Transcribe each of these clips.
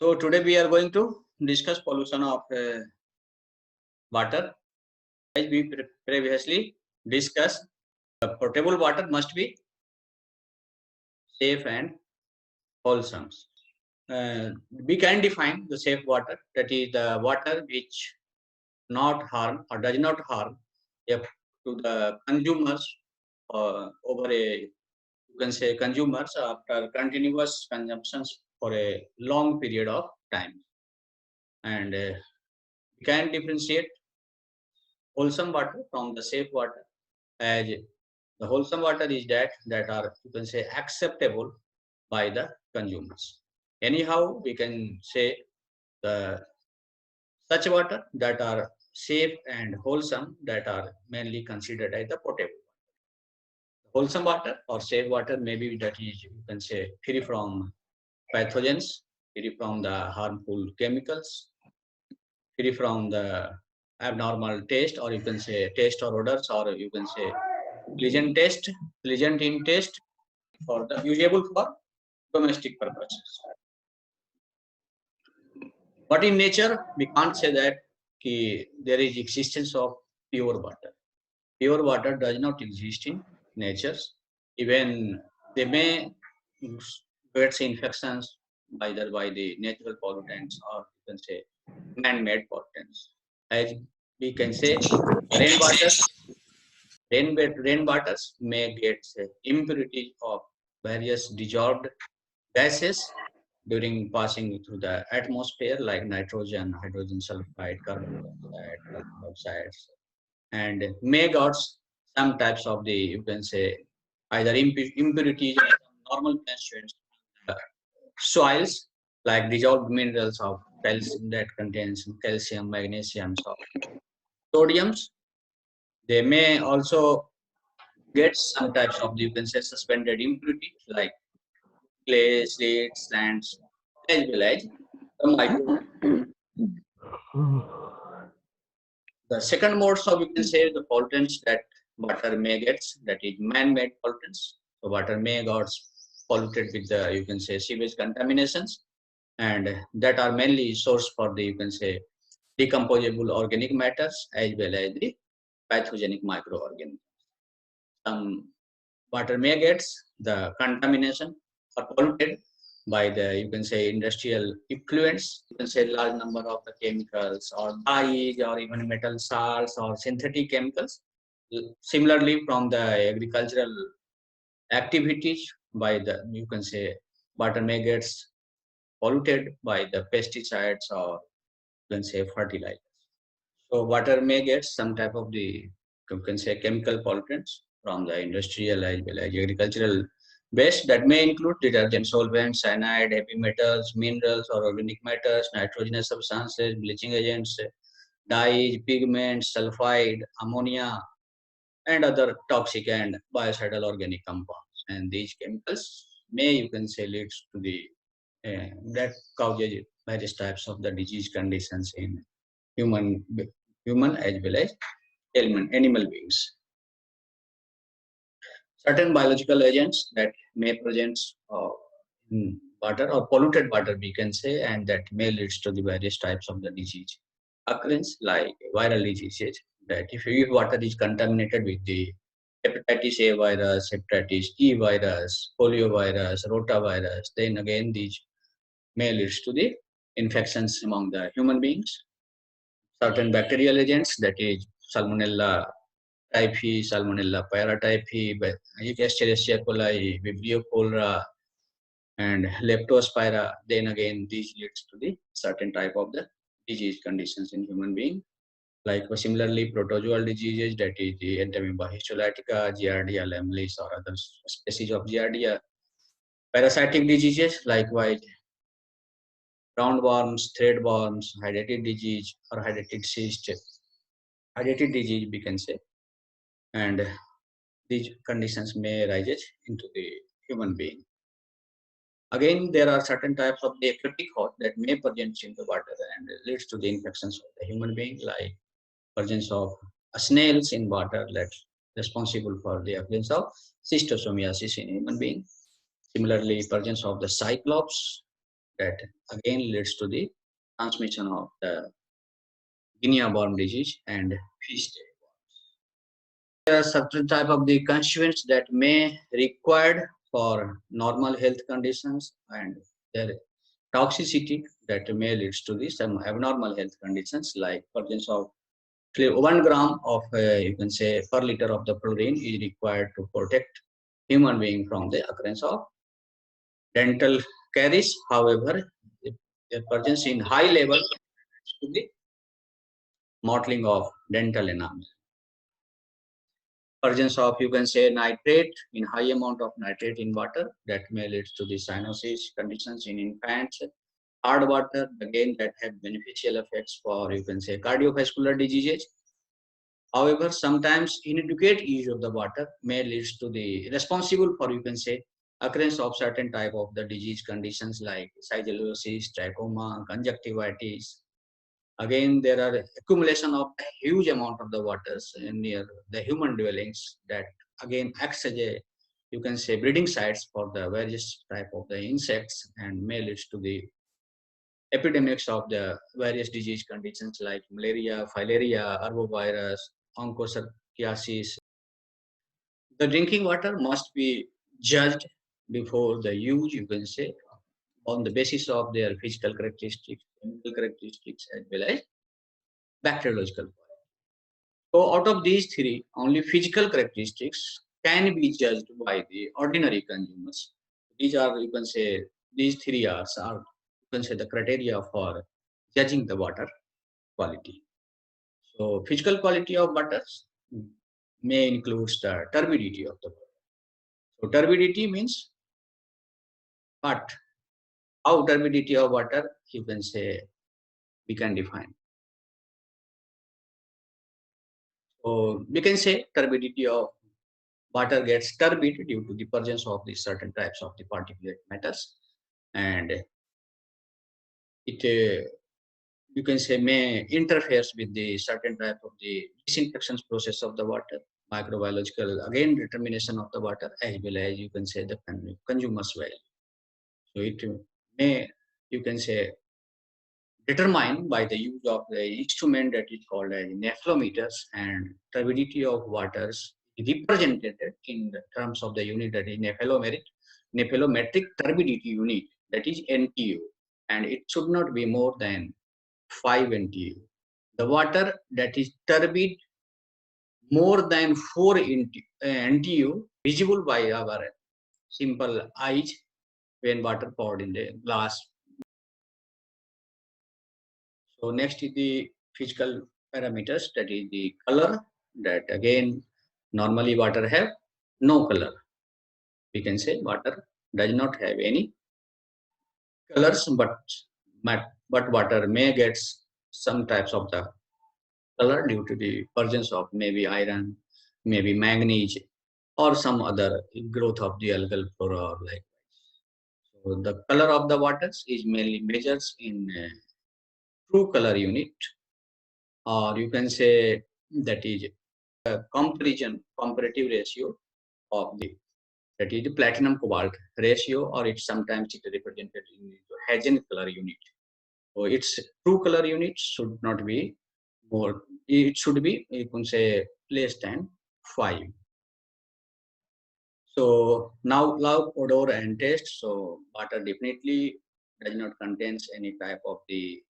So today we are going to discuss pollution of water. As we previously discussed, the potable water must be safe and wholesome. We can define the safe water, that is the water which not harm or does not harm if to the consumers over a, you can say, consumers after continuous consumptions for a long period of time. And we can differentiate wholesome water from the safe water, as the wholesome water is that are, you can say, acceptable by the consumers. Anyhow, we can say the such water that are safe and wholesome, that are mainly considered as the potable. Wholesome water or safe water maybe that is, you can say, free from pathogens, free from the harmful chemicals, free from the abnormal taste, or you can say taste or odors, or you can say pleasant in taste, for the usable for domestic purposes. But in nature, we can't say that there is existence of pure water. Pure water does not exist in nature. Even they may get infections either by the natural pollutants, or you can say man-made pollutants. As we can say, rainwaters may get impurity of various dissolved gases during passing through the atmosphere, like nitrogen, hydrogen sulfide, carbon dioxide, sulfur oxides, and may got some types of the, you can say, either impurities or normal constituents soils, like dissolved minerals of calcium that contains calcium, magnesium, sodiums. They may also get some types of, you can say, suspended impurity like clay, slates, sands, as well as the micro. The second modes of, you can say, the pollutants that water may get, that is man-made pollutants. So water may got polluted with the, you can say, sewage contaminations, and that are mainly source for the, you can say, decomposable organic matters as well as the pathogenic microorganisms. Some water may get the contamination or polluted by the, you can say, industrial effluents. You can say large number of the chemicals or dyes or even metal salts or synthetic chemicals. Similarly, from the agricultural activities, by the, you can say, water may get polluted by the pesticides or, you can say, fertilizers. So water may get some type of the, you can say, chemical pollutants from the industrial as well as agricultural waste, that may include detergent, solvents, cyanide, heavy metals, minerals or organic matters, nitrogenous substances, bleaching agents, dyes, pigments, sulfide, ammonia, and other toxic and biocidal organic compounds. And these chemicals may, you can say, leads to the that causes various types of the disease conditions in human human as well as animal beings. Certain biological agents that may present in water or polluted water, we can say, and that may leads to the various types of the disease occurrence, like viral diseases. That if water is contaminated with the hepatitis A virus, hepatitis E virus, polio virus, rotavirus, then again these may leads to the infections among the human beings. Certain bacterial agents, that is Salmonella typhi, Salmonella paratyphi, Escherichia coli, Vibrio cholera, and Leptospira. Then again, these leads to the certain type of the disease conditions in human being. Like similarly, protozoal diseases, that is the Entamoeba histolytica, Giardia lamilis, or other species of Giardia. Parasitic diseases, likewise, roundworms, threadworms, hydatid disease, or hydatid cyst, hydatid disease, we can say. And these conditions may arise into the human being. Again, there are certain types of the aquatic host that may present in the water and leads to the infections of the human being, like presence of snails in water, that's responsible for the occurrence of schistosomiasis in human being. Similarly, presence of the cyclops that again leads to the transmission of the Guinea-worm disease and fish tail. There are certain type of the constituents that may required for normal health conditions, and their toxicity that may lead to the some abnormal health conditions, like presence of 1 gram of you can say per liter of the fluorine is required to protect human being from the occurrence of dental caries. However, the presence in high level to the mottling of dental enamel. Presence of you can say nitrate in high amount of nitrate in water that may lead to the cyanosis conditions in infants. Hard water again that have beneficial effects for you can say cardiovascular diseases. However, sometimes inadequate use of the water may lead to the responsible for you can say occurrence of certain type of the disease conditions like sialidosis, trachoma, conjunctivitis. Again, there are accumulation of a huge amount of the waters near the human dwellings that again acts as a you can say breeding sites for the various type of the insects and may lead to the epidemics of the various disease conditions like malaria, filaria, arbovirus, onchocerciasis. The drinking water must be judged before the use, you can say, on the basis of their physical characteristics, chemical characteristics, as well as bacteriological. So out of these three, only physical characteristics can be judged by the ordinary consumers. These are, you can say, these three are you can say, the criteria for judging the water quality. So physical quality of waters may include the turbidity of the water. So turbidity means what? How turbidity of water, you can say, we can define. So we can say turbidity of water gets turbid due to the presence of the certain types of the particulate matters, and it you can say may interferes with the certain type of the disinfection process of the water, microbiological again determination of the water, as well as you can say the consumer's value. So it may you can say determined by the use of the instrument that is called as nephrometers, and turbidity of waters is represented in the terms of the unit that is nephelometric turbidity unit, that is NTU, and it should not be more than 5 NTU. The water that is turbid more than 4 NTU visible by our simple eyes when water poured in the glass. So next is the physical parameters, that is the color, that again normally water have no color. We can say water does not have any colors, but water may get some types of the color due to the presence of maybe iron, maybe manganese, or some other growth of the algal flora or like. So the color of the waters is mainly measured in true color unit, or you can say that is comparative ratio of the that is the platinum cobalt ratio, or it's sometimes it represented in the Hagen color unit. So its true color unit should not be more, it should be you can say less than 5. So now love, odor and taste. So water definitely does not contains any type of the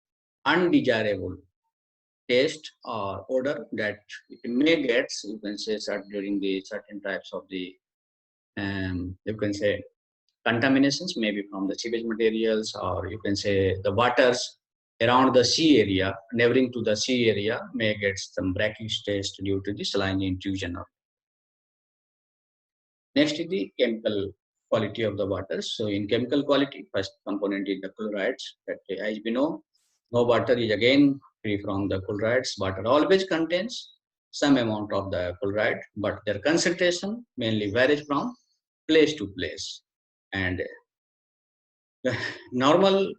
undesirable taste or odor that it may get, you can say, during the certain types of the you can say contaminations, maybe from the sewage materials, or you can say the waters around the sea area, neighboring to the sea area, may get some brackish taste due to the saline intrusion. Next is the chemical quality of the waters. So in chemical quality, first component is the chlorides. That as we know, no water is again free from the chlorides. Water always contains some amount of the chloride, but their concentration mainly varies from place to place. And the normal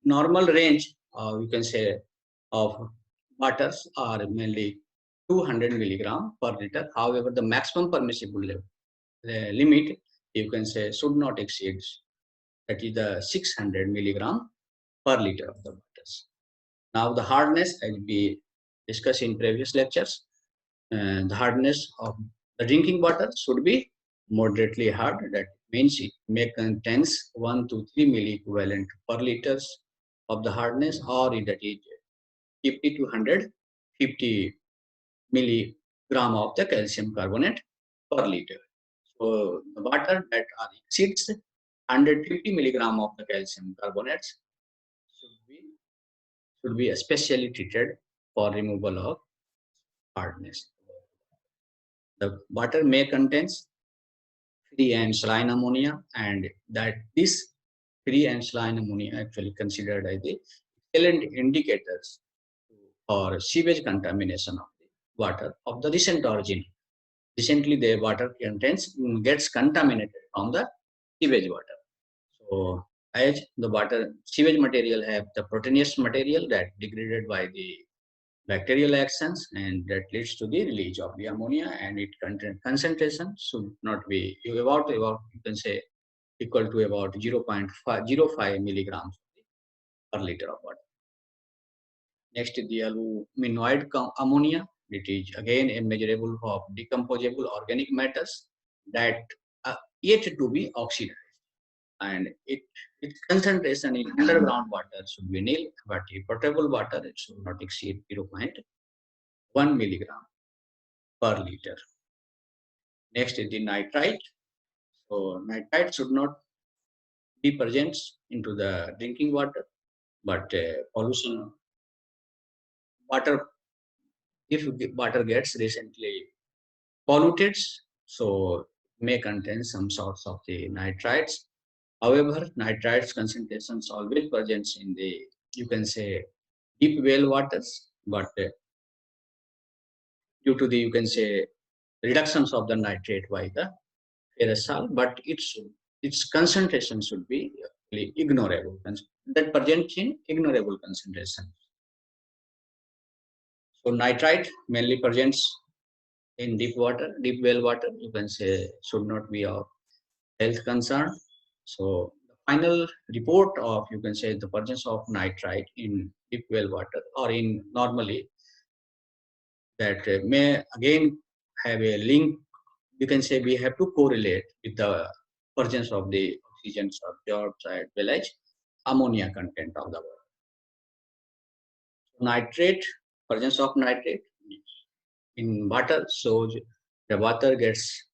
range, you can say, of waters are mainly 200 milligram per liter. However, the maximum permissible level, the limit, you can say, should not exceed that is the 600 milligram per liter of the water. Now the hardness, as we discussed in previous lectures, the hardness of the drinking water should be moderately hard. That means it may contains 1 to 3 milliequivalent per liters of the hardness, or that is 50 to 150 milligram of the calcium carbonate per liter. So the water that exceeds 150 milligram of the calcium carbonates should be especially treated for removal of hardness. The water may contains free and saline ammonia, and that this free and saline ammonia actually considered as the excellent indicators for sewage contamination of the water of the recent origin. Recently, the water gets contaminated from the sewage water. So, as the water sewage material have the proteinous material that degraded by the bacterial actions, and that leads to the release of the ammonia, and it content concentration should not be about you can say equal to about 0.05 milligrams per liter of water. Next is the aluminoid ammonia. It is again a measurable of decomposable organic matters that are yet to be oxidized, and its concentration in underground water should be nil, but in potable water it should not exceed 0.1 milligram per liter. Next is the nitrite. So nitrite should not be present into the drinking water, but pollution water, if water gets recently polluted, so may contain some sorts of the nitrites. However, nitrites concentrations always present in the, you can say, deep well waters, but due to the, you can say, reductions of the nitrate by the ferrous salt, but its concentration should be ignorable. That presents in ignorable concentration. So nitrite mainly presents in deep water, deep well water, you can say should not be of health concern. So the final report of, you can say, the presence of nitrite in deep well water or in normally, that may again have a link. You can say we have to correlate with the presence of the oxygen absorbed as well as ammonia content of the water. Nitrate, presence of nitrate in water shows the water gets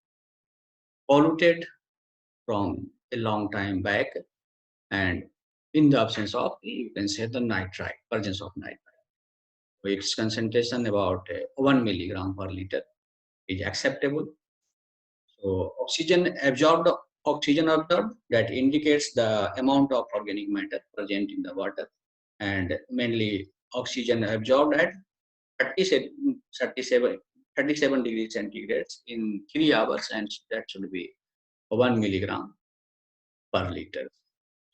polluted from a long time back, and in the absence of, you can say, the nitrite, presence of nitrite. So its concentration about 1 milligram per liter is acceptable. So oxygen absorbed, that indicates the amount of organic matter present in the water, and mainly oxygen absorbed at 37 degrees centigrade in 3 hours, and that should be 1 milligram per liter.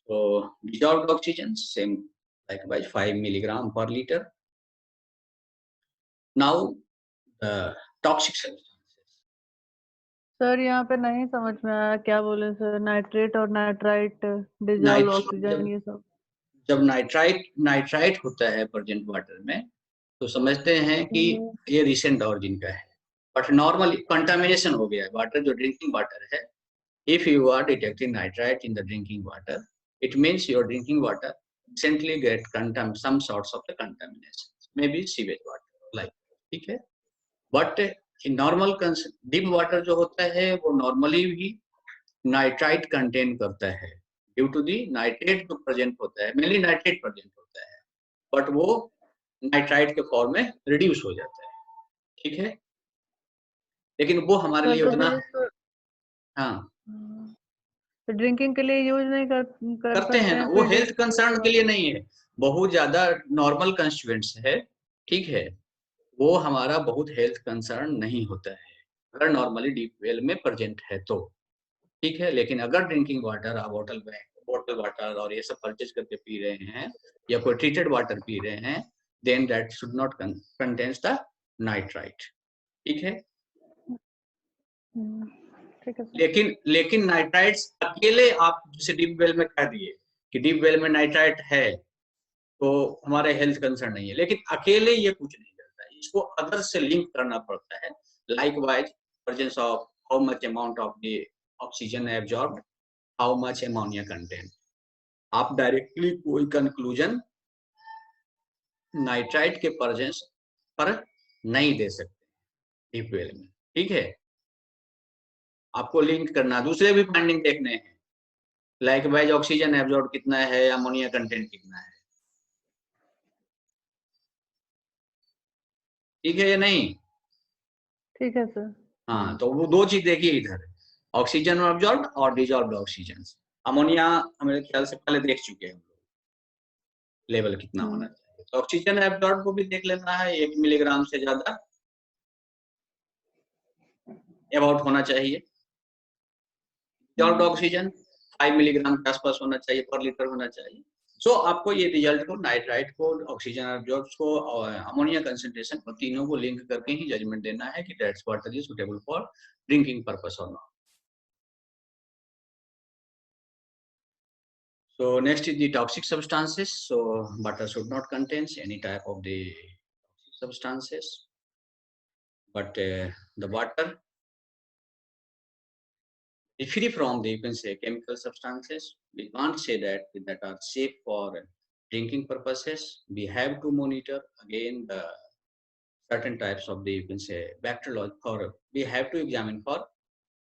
So dissolved oxygen, same likewise 5 milligram per liter. Now the toxic substances. Sir यहाँ पे नहीं समझ में आया क्या बोले sir, nitrate और nitrite, dissolve oxygen, ये सब। जब नाइट्राइट होता है प्रेजेंट वाटर में, तो समझते हैं कि ये रिसेंट ऑरिजिन का है, बट नॉर्मली कंटामिनेशन हो गया है वाटर, जो ड्रिंकिंग वाटर है. If you are detecting nitrite in the drinking water, it means your drinking water recently get some sorts of the contamination, maybe sewage water, like, ठीक है. But in normal deep water जो होता है वो normally भी nitrite contain करता है, due to the nitrate जो प्रेजेंट होता है, मेनली नाइट्रेट प्रेजेंट होता है, बट वो नाइट्राइट के फॉर्म में रिड्यूस हो जाता है, ठीक है. लेकिन वो हमारे लिए उतना, हाँ, तो ड्रिंकिंग के लिए यूज नहीं करते हैं ना, वो हेल्थ कंसर्न के लिए नहीं है, बहुत ज्यादा नॉर्मल कंस्टिट्यूएंट्स है, ठीक है, वो हमारा बहुत हेल्थ कंसर्न नहीं होता है अगर नॉर्मली डीप वेल में प्रेजेंट है तो, ठीक है. लेकिन अगर ड्रिंकिंग वाटर आप बॉटल वाटर और ये सब परचेज करके पी रहे हैं, या कोई ट्रीटेड वाटर पी रहे हैं, then that should not contains the nitrite, ठीक है. ठीक है सर। लेकिन नाइट्राइट्स अकेले आप जैसे डीप वेल में कह दिए कि डीप वेल में नाइट्राइट है तो हमारे हेल्थ कंसर्न नहीं है, लेकिन अकेले ये कुछ नहीं करता है, इसको अदर से लिंक करना पड़ता है। Like wise presence of how much amount of the oxygen absorb, how much ammonia content. आप डायरेक्टली कोई कंक्लूजन नाइट्राइट के प्रेजेंस पर नहीं दे सकते डीप वेल में, ठीक है। आपको लिंक करना, दूसरे भी फाइंडिंग देखने हैं, लाइक वाइज ऑक्सीजन एब्जॉर्ब कितना है, अमोनिया कंटेंट कितना है, ठीक है या नहीं। ठीक है सर। हाँ, तो वो दो चीज देखिए इधर, ऑक्सीजन एब्जॉर्ब और डिजॉल्व्ड ऑक्सीजन। अमोनिया मेरे ख्याल से पहले देख चुके हैं हम लोग, लेवल कितना होना चाहिए। तो ऑक्सीजन एब्जॉर्ब को भी देख लेना है, 1 मिलीग्राम से ज्यादा अबाउट होना चाहिए। डिजॉल्व्ड ऑक्सीजन 5 मिलीग्राम के आसपास होना चाहिए, पर लीटर होना चाहिए। सो आपको ये रिजल्ट को, नाइट्राइट को, ऑक्सीजन एब्जॉर्ब को और अमोनिया कंसंट्रेशन को, तीनों को लिंक करके ही जजमेंट देना है कि that's water is suitable for drinking purpose और not. So next is the toxic substances. So water should not contain any type of the toxic substances, but the water is free from the, you can say, chemical substances. We can't say that are safe for drinking purposes. We have to monitor again the certain types of the, you can say, bacteriological, or we have to examine for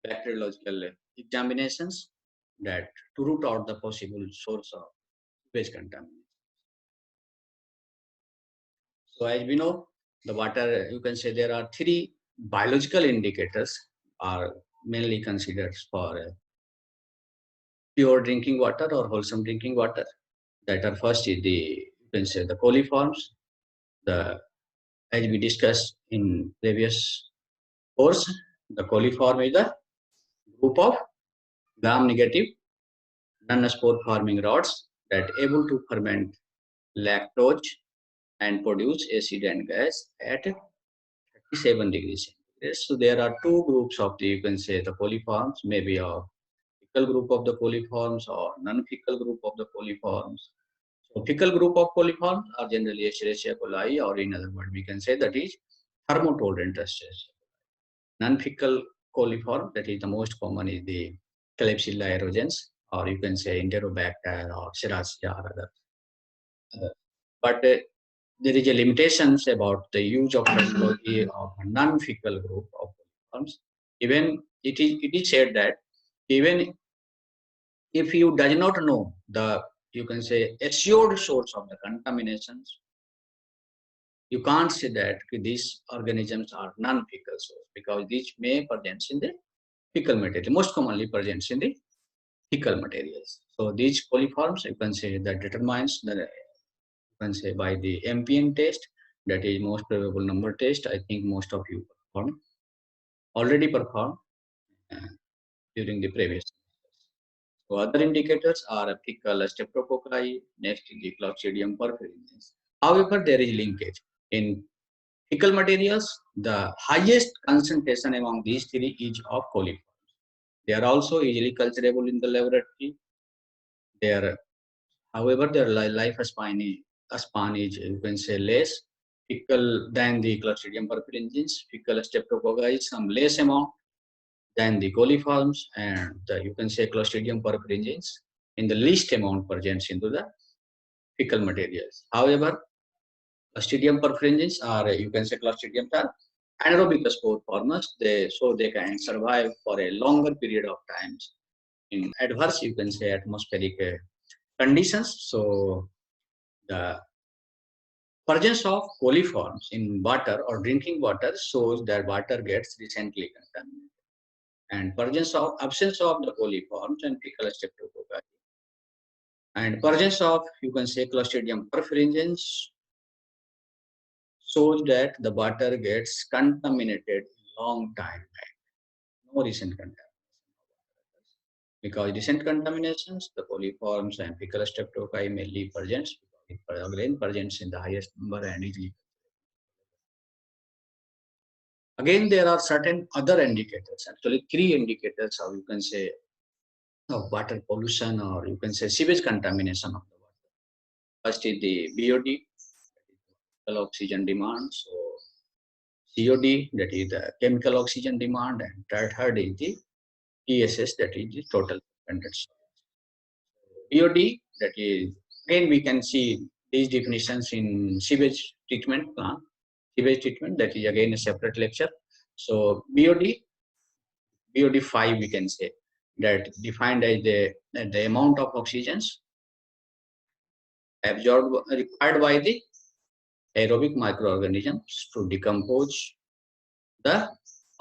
bacteriological examinations that to root out the possible source of waste contamination. So as we know, the water, you can say there are 3 biological indicators are mainly considered for pure drinking water or wholesome drinking water. That are first is the, you can say, the coliforms. The, as we discussed in previous course, the coliform is the group of gram-negative non-spore forming rods that able to ferment lactose and produce acid and gas at 37 degrees centigrade. So there are 2 groups of the, you can say, the coliforms, maybe a fecal group of the coliforms or non-fecal group of the coliforms. So fecal group of coliforms are generally Escherichia coli, or in other words, we can say that is thermotolerant Escherichia. Non-fecal coliform, that is the most common, is the Klebsiella aerogens, or you can say Enterobacter or Serratia or other. But there is a limitations about the use of terminology of a non-fecal group of coliforms. Even it is said that even if you does not know the, you can say, assured source of the contaminations, you can't say that these organisms are non-fecal source, because these may present in the fecal material, most commonly presents in the fecal materials. So these coliforms, you can say, that determines the, you can say, by the MPN test, that is most probable number test. I think most of you already performed during the previous. So other indicators are fecal streptococci, next is the Clostridium perfringens. However, there is linkage. In fecal materials, the highest concentration among these 3 is of coliforms. They are also easily culturable in the laboratory. However, their lifespan is, you can say, less fecal than the Clostridium perfringens. Fecal streptococci is some less amount than the coliforms, and you can say Clostridium perfringens in the least amount presents into the fecal materials. However, Clostridium perfringens are, you can say, Clostridium are anaerobic spore formers. So they can survive for a longer period of times in adverse, you can say, atmospheric conditions. So the presence of coliforms in water or drinking water shows that water gets recently contaminated. And absence of the coliforms and fecal streptococci and presence of, you can say, Clostridium perfringens shows that the water gets contaminated long time back. No recent contamination. Because recent contaminations, the coliforms and fecal streptococci may leave presence, again presence in the highest number and easily. Again, there are certain other indicators, actually 3 indicators, or you can say, of water pollution, or you can say sewage contamination of the water. First is the BOD, chemical oxygen demand. So COD, that is the chemical oxygen demand, and third is the TSS, that is the total suspended solid. BOD, that is, again we can see these definitions in sewage treatment plant. Sewage treatment, that is again a separate lecture. So BOD 5, we can say, that defined as the amount of oxygens absorbed required by the aerobic microorganisms to decompose the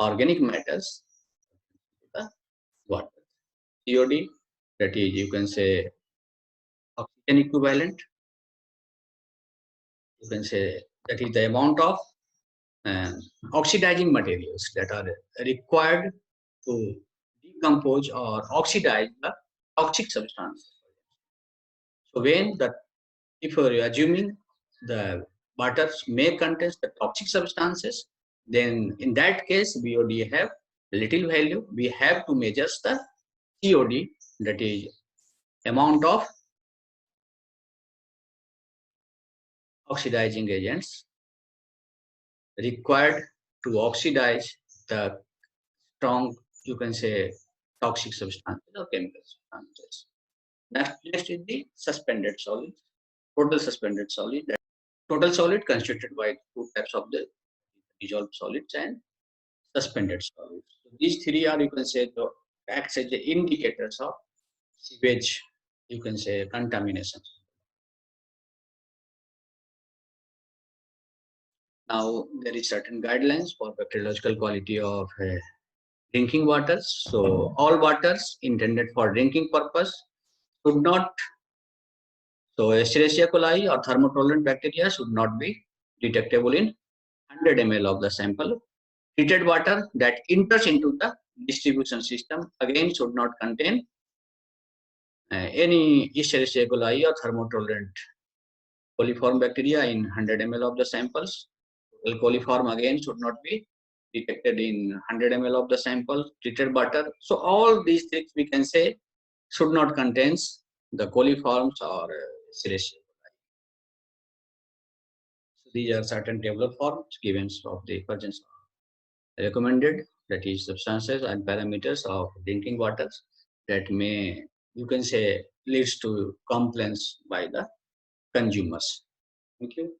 organic matters to the water. COD, that is, you can say, oxygen equivalent. You can say that is the amount of oxidizing materials that are required to decompose or oxidize the toxic substance. So when the, if you are assuming the waters may contain the toxic substances, then in that case BOD have little value. We have to measure the COD, that is amount of oxidizing agents required to oxidize the strong, you can say, toxic substances or chemical substances. Next is the suspended solid, total suspended solid. That total solid constituted by 2 types of the dissolved solids and suspended solids. So these 3 are, you can say, the acts as the indicators of sewage, you can say, contamination. Now there is certain guidelines for bacteriological quality of drinking waters. So all waters intended for drinking purpose should not, so Escherichia coli or thermotolerant bacteria should not be detectable in 100 ml of the sample. Treated water that enters into the distribution system again should not contain any Escherichia coli or thermotolerant coliform bacteria in 100 ml of the samples. Coliform again should not be detected in 100 ml of the sample. Treated water. So all these things we can say should not contain the coliforms or Escherichia coli. So these are certain tabular forms given of the presence of recommended, that is substances and parameters of drinking waters that may, you can say, leads to complaints by the consumers. Thank you.